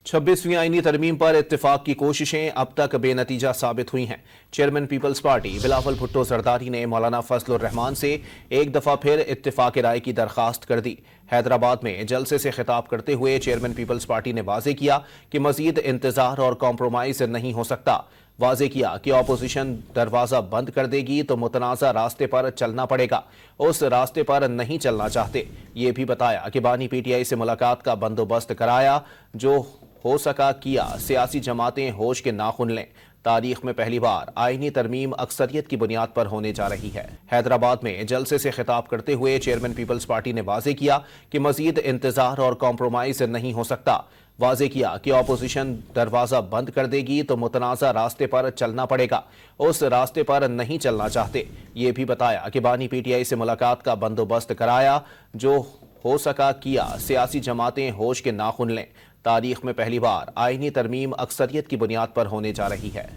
26वीं आईनी तरमीम पर इत्तेफाक की कोशिशें अब तक बेनतीजा साबित हुई हैं। Chairman peoples party Bilawal Bhutto Zardari ने मौलाना फजल उर रहमान से एक दफ़ा फिर इत्तेफाक राय की दरख्वास्त कर दी। हैदराबाद में जलसे से खिताब करते हुए चेयरमैन पीपल्स पार्टी ने वाज़ेह किया कि मज़ीद इंतजार और कॉम्प्रोमाइज़ नहीं हो सकता। वाज़ेह किया कि अपोजिशन दरवाज़ा बंद कर देगी तो मुतनाज़ा रास्ते पर चलना पड़ेगा, उस रास्ते पर नहीं चलना चाहते। ये भी बताया कि बानी पीटीआई से मुलाकात का बंदोबस्त कराया, जो हो सका किया, सियासी जमातें होश के नाखुन लें। तारीख में पहली बार आईनी तरमीम अक्सरियत की बुनियाद पर होने जा रही है। हैदराबाद में जलसे से खिताब करते हुए चेयरमैन पीपल्स पार्टी ने वाज़ेह किया कि मज़ीद इंतजार और कॉम्प्रोमाइज़ नहीं हो सकता। वाज़ेह किया कि अपोजिशन दरवाज़ा बंद कर देगी तो मुतनाज़ा रास्ते पर चलना पड़ेगा, उस रास्ते पर नहीं चलना चाहते। ये भी बताया कि बानी पीटीआई से मुलाकात का बंदोबस्त कराया, जो हो सका किया, सियासी जमातें होश के नाखुन लें। तारीख में पहली बार आईनी तरमीम अक्सरियत की बुनियाद पर होने जा रही है।